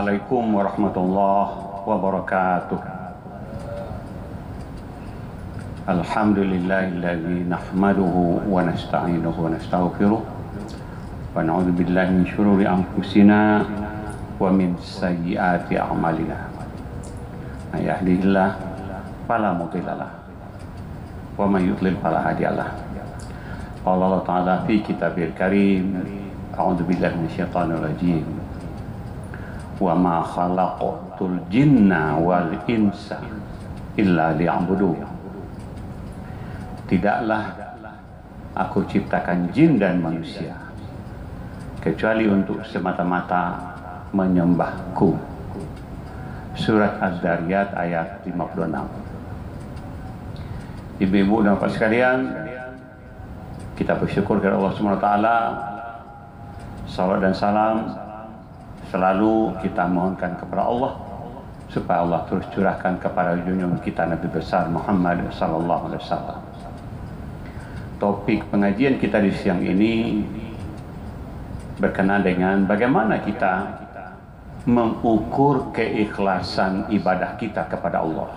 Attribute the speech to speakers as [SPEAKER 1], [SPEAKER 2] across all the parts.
[SPEAKER 1] Assalamualaikum warahmatullahi wabarakatuh. Alhamdulillahilladzi nahmaduhu wa nasta'inuhu wa nastaghfiruh wa na'udzu billahi min syururi anfusina wa min sayyiati a'malina. May yahdihillahu fala mudhillalah wa may yudlil fala hadiyalah. Qala Allah Ta'ala fi kitabil karim, a'udzu billahi minasyaitonir rajim. Wa ma khalaqtul jinna wal insa illa liya'budun. Tidaklah aku ciptakan jin dan manusia kecuali untuk semata-mata menyembahku. Surat Az-Zariyat ayat 56. Ibu-ibu dan bapak sekalian, kita bersyukur kepada Allah SWT. Salawat dan salam selalu kita mohonkan kepada Allah supaya Allah terus curahkan kepada junjungan kita Nabi besar Muhammad sallallahu alaihi wasallam. Topik pengajian kita di siang ini berkenaan dengan bagaimana kita mengukur keikhlasan ibadah kita kepada Allah.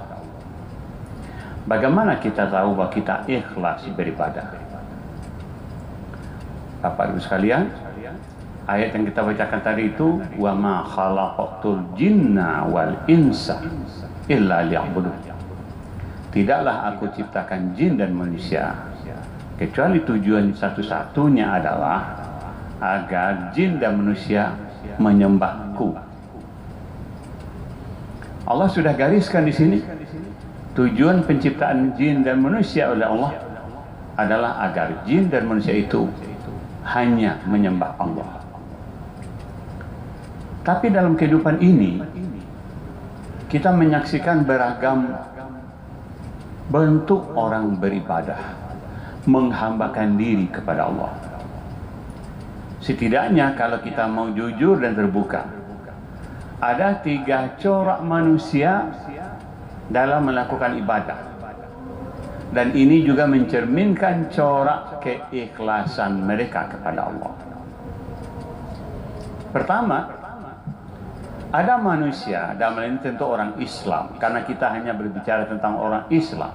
[SPEAKER 1] Bagaimana kita tahu bahwa kita ikhlas beribadah? Bapak Ibu sekalian, ayat yang kita bacakan tadi itu, wa ma khalaqtul jinna wal insa illa liya'budun. Tidaklah aku ciptakan jin dan manusia kecuali tujuan satu-satunya adalah agar jin dan manusia menyembahku. Allah sudah gariskan di sini tujuan penciptaan jin dan manusia oleh Allah adalah agar jin dan manusia itu hanya menyembah Allah. Tapi dalam kehidupan ini kita menyaksikan beragam bentuk orang beribadah, menghambakan diri kepada Allah. Setidaknya kalau kita mau jujur dan terbuka, ada 3 corak manusia dalam melakukan ibadah, dan ini juga mencerminkan corak keikhlasan mereka kepada Allah. Pertama, ada manusia, dalam hal ini tentu orang Islam, karena kita hanya berbicara tentang orang Islam.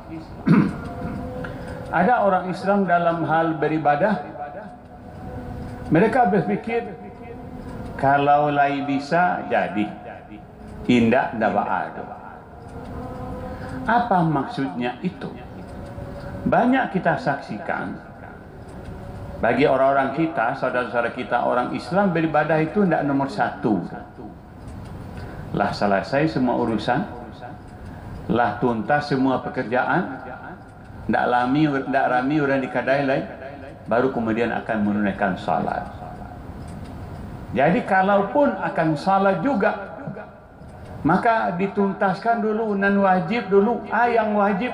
[SPEAKER 1] Ada orang Islam dalam hal beribadah, mereka berpikir kalau lai bisa jadi, indah dapat ada. Apa maksudnya itu? Banyak kita saksikan bagi orang-orang kita, saudara-saudara kita orang Islam, beribadah itu tidak nomor 1. Lah selesai semua urusan, lah tuntas semua pekerjaan, tidak rami orang di kedai lain, baru kemudian akan menunaikan salat. Jadi kalaupun akan salat juga, maka dituntaskan dulu non wajib dulu. Yang wajib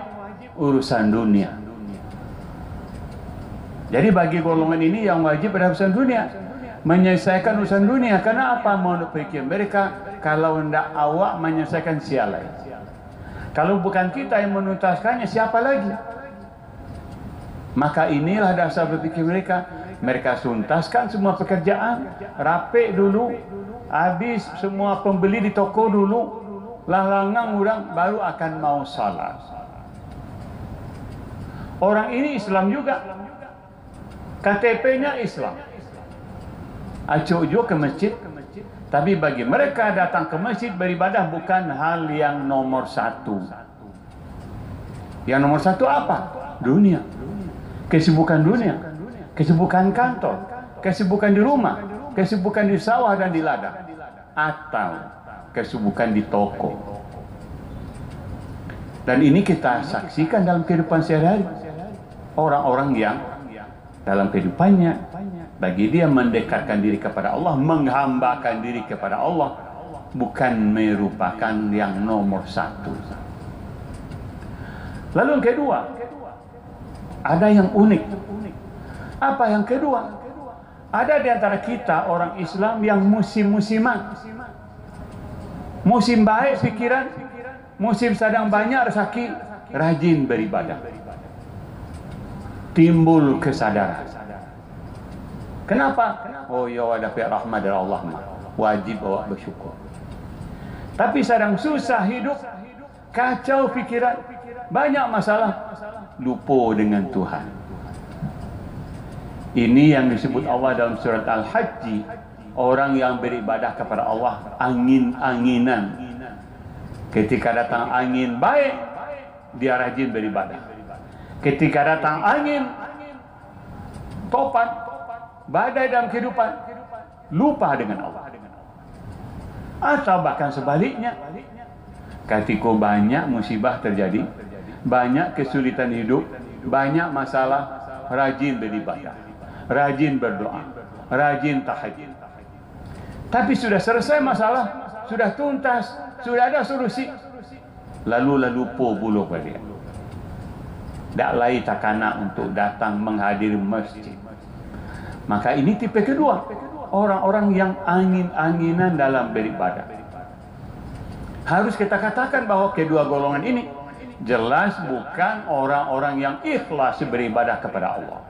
[SPEAKER 1] urusan dunia. Jadi bagi golongan ini yang wajib adalah urusan dunia, menyelesaikan urusan dunia. Karena apa? Mau pikir mereka, kalau hendak awak menyelesaikan siapa lain? Kalau bukan kita yang menuntaskannya, siapa lagi? Maka inilah dasar berpikir mereka. Mereka tuntaskan semua pekerjaan, rapik dulu, habis semua pembeli di toko dulu, langang orang baru akan mau salat. Orang ini Islam juga, KTP-nya Islam, acuh-ucuh ke masjid. Tapi bagi mereka datang ke masjid beribadah bukan hal yang nomor 1. Yang nomor 1 apa? Dunia. Kesibukan dunia, kesibukan kantor, kesibukan di rumah, kesibukan di sawah dan di ladang, atau kesibukan di toko. Dan ini kita saksikan dalam kehidupan sehari-hari. Orang-orang yang dalam kehidupannya, bagi dia mendekatkan diri kepada Allah, menghambakan diri kepada Allah, bukan merupakan yang nomor 1. Lalu yang kedua, ada yang unik. Apa yang kedua? Ada di antara kita orang Islam yang musim-musiman. Musim baik pikiran, musim sedang banyak rezeki, rajin beribadah. Timbul kesadaran. Kenapa? Oh ya, ada pihak rahmat dari Allah, wajib awak bersyukur. Tapi sedang susah hidup, kacau pikiran, banyak masalah, lupa dengan Tuhan. Ini yang disebut Allah dalam surat Al-Hajj, orang yang beribadah kepada Allah angin-anginan. Ketika datang angin baik, dia rajin beribadah. Ketika datang angin topan, badai dalam kehidupan, lupa dengan Allah. Atau bahkan sebaliknya, ketika banyak musibah terjadi, banyak kesulitan hidup, banyak masalah, rajin beribadah, rajin berdoa, rajin tahajud. Tapi sudah selesai masalah, sudah tuntas, sudah ada solusi, lalu lupa bulu balik. Tak lain takana untuk datang menghadiri masjid. Maka ini tipe kedua, orang-orang yang angin-anginan dalam beribadah. Harus kita katakan bahwa kedua golongan ini jelas bukan orang-orang yang ikhlas beribadah kepada Allah.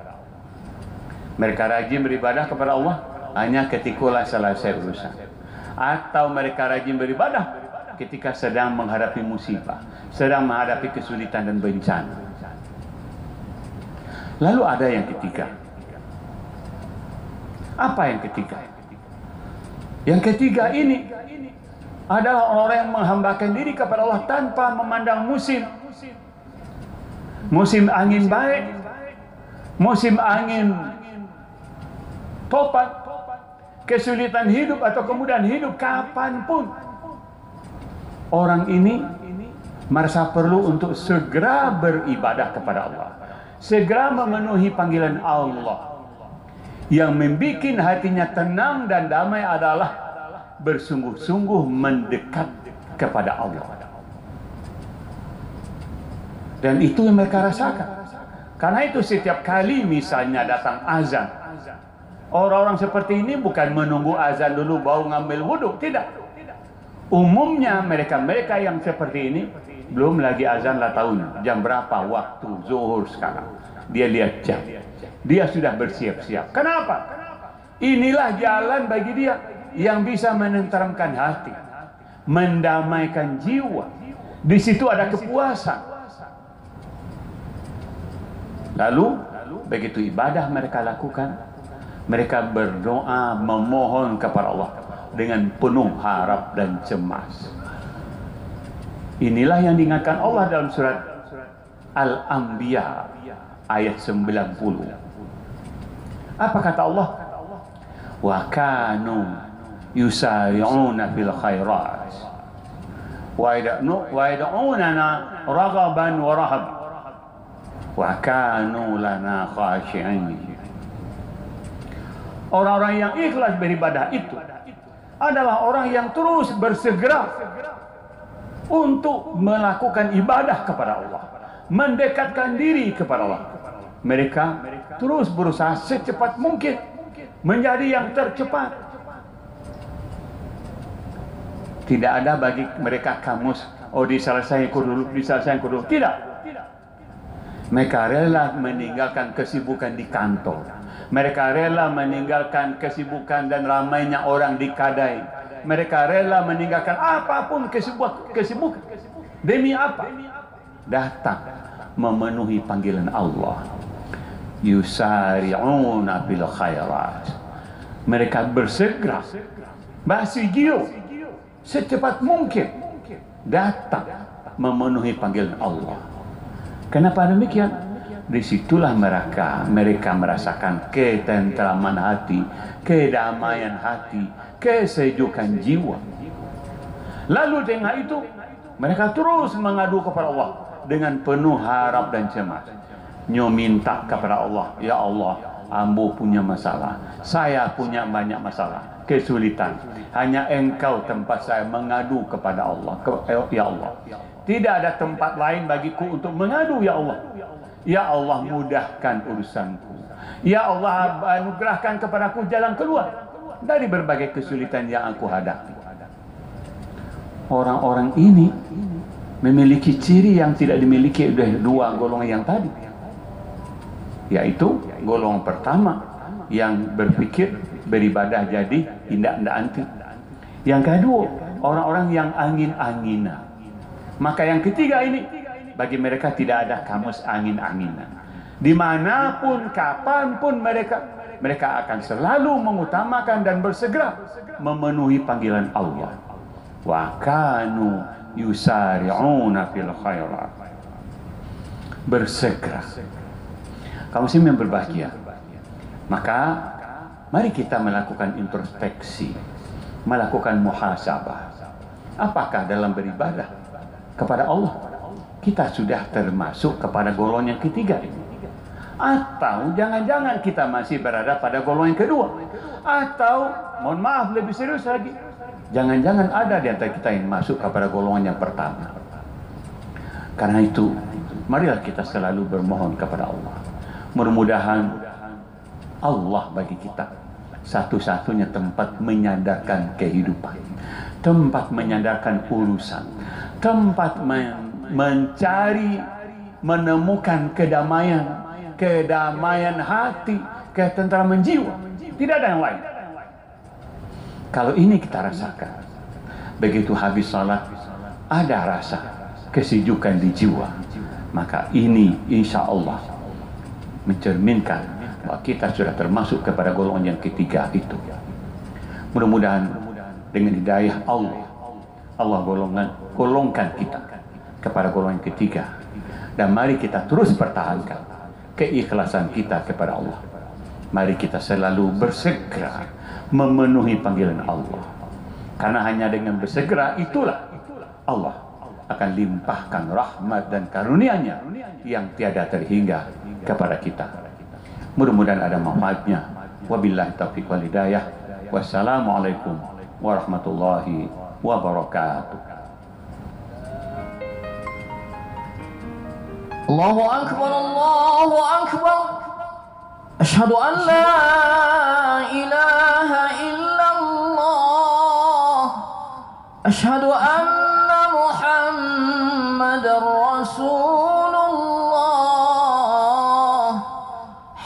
[SPEAKER 1] Mereka rajin beribadah kepada Allah hanya ketika selesai urusan, atau mereka rajin beribadah ketika sedang menghadapi musibah, sedang menghadapi kesulitan dan bencana. Lalu ada yang ketiga. Apa yang ketiga? Yang ketiga ini adalah orang yang menghambakan diri kepada Allah tanpa memandang musim. Musim angin baik, musim angin topan, kesulitan hidup atau kemudahan hidup, kapanpun orang ini merasa perlu untuk segera beribadah kepada Allah, segera memenuhi panggilan Allah. Yang membuat hatinya tenang dan damai adalah bersungguh-sungguh mendekat kepada Allah. Dan itu yang mereka rasakan. Karena itu setiap kali misalnya datang azan, orang-orang seperti ini bukan menunggu azan dulu baru ngambil wudhu, tidak. Umumnya mereka-mereka yang seperti ini belum lagi azan lah tahun jam berapa waktu zuhur sekarang. Dia lihat jam, dia sudah bersiap-siap. Kenapa? Inilah jalan bagi dia yang bisa menenteramkan hati, mendamaikan jiwa. Di situ ada kepuasan. Lalu begitu ibadah mereka lakukan, mereka berdoa memohon kepada Allah dengan penuh harap dan cemas. Inilah yang diingatkan Allah dalam surat Al-Anbiya ayat 90. Apa kata Allah? Wa kanu yusari'una fil khairat wa yad'unana raghaban wa rahab wa kanu lana khashi'in. Orang-orang yang ikhlas beribadah itu adalah orang yang terus bersegera untuk melakukan ibadah kepada Allah, mendekatkan diri kepada Allah. Mereka terus berusaha secepat mungkin menjadi yang tercepat. Tidak ada bagi mereka kamus, oh diselesaikan dulu, diselesaikan dulu. Tidak. Mereka rela meninggalkan kesibukan di kantor. Mereka rela meninggalkan kesibukan dan ramainya orang di kedai. Mereka rela meninggalkan apapun kesibukan. Demi apa? Datang memenuhi panggilan Allah. Yusari'una bil khairat. Mereka bersegera, basigio, secepat mungkin datang memenuhi panggilan Allah. Kenapa demikian? Disitulah mereka merasakan ketentraman hati, kedamaian hati, kesejukan jiwa. Lalu dengan itu mereka terus mengadu kepada Allah dengan penuh harap dan cemas. Nyo minta kepada Allah, ya Allah, ambo punya masalah, saya punya banyak masalah, kesulitan. Hanya Engkau tempat saya mengadu kepada Allah, ya Allah. Tidak ada tempat lain bagiku untuk mengadu, ya Allah. Ya Allah, mudahkan urusanku. Ya Allah, anugerahkan kepadaku jalan keluar dari berbagai kesulitan yang aku hadapi. Orang-orang ini memiliki ciri yang tidak dimiliki oleh dua golongan yang tadi, yaitu golongan pertama yang berpikir beribadah jadi tindak anti. Yang kedua orang-orang yang angin-anginan. Maka yang ketiga ini, bagi mereka tidak ada kamus angin-anginan. Dimanapun, kapanpun mereka akan selalu mengutamakan dan bersegera memenuhi panggilan Allah. Wa kanu yusari'una fil khairat. Bersegera. Kaum muslimin yang berbahagia. Maka mari kita melakukan introspeksi, melakukan muhasabah. Apakah dalam beribadah kepada Allah kita sudah termasuk kepada golongan yang ketiga ini? Atau jangan-jangan kita masih berada pada golongan yang kedua? Atau mohon maaf lebih serius lagi, jangan-jangan ada di antara kita yang masuk kepada golongan yang pertama. Karena itu marilah kita selalu bermohon kepada Allah. Mudah-mudahan Allah bagi kita satu-satunya tempat menyadarkan kehidupan, tempat menyadarkan urusan, tempat mencari, menemukan kedamaian hati, ketentraman jiwa. Tidak ada yang lain. Kalau ini kita rasakan, begitu habis salat ada rasa kesejukan di jiwa, maka ini insya Allah mencerminkan bahwa kita sudah termasuk kepada golongan yang ketiga itu. Mudah-mudahan dengan hidayah Allah golongkan kita kepada golongan yang ketiga. Dan mari kita terus pertahankan keikhlasan kita kepada Allah. Mari kita selalu bersegera memenuhi panggilan Allah. Karena hanya dengan bersegera itulah Allah akan limpahkan rahmat dan karunia-Nya yang tiada terhingga kepada kita. Mudah-mudahan ada manfaatnya. Wabillahi taufiq wal hidayah. Wassalamualaikum warahmatullahi wabarakatuh.
[SPEAKER 2] Allahu akbar, Allahu akbar. Asyhadu an la ilaha illallah. Asyhadu anna Muhammadar Rasulullah.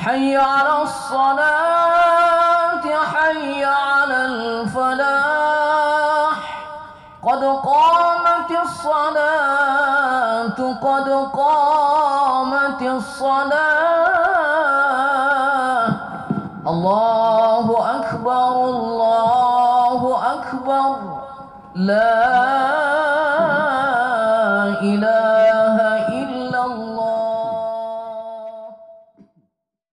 [SPEAKER 2] Hayya 'alas salati, hayya 'alal falah. Qad qamatis salatu, qad qamatis salah. Allahu akbar, Allahu akbar. La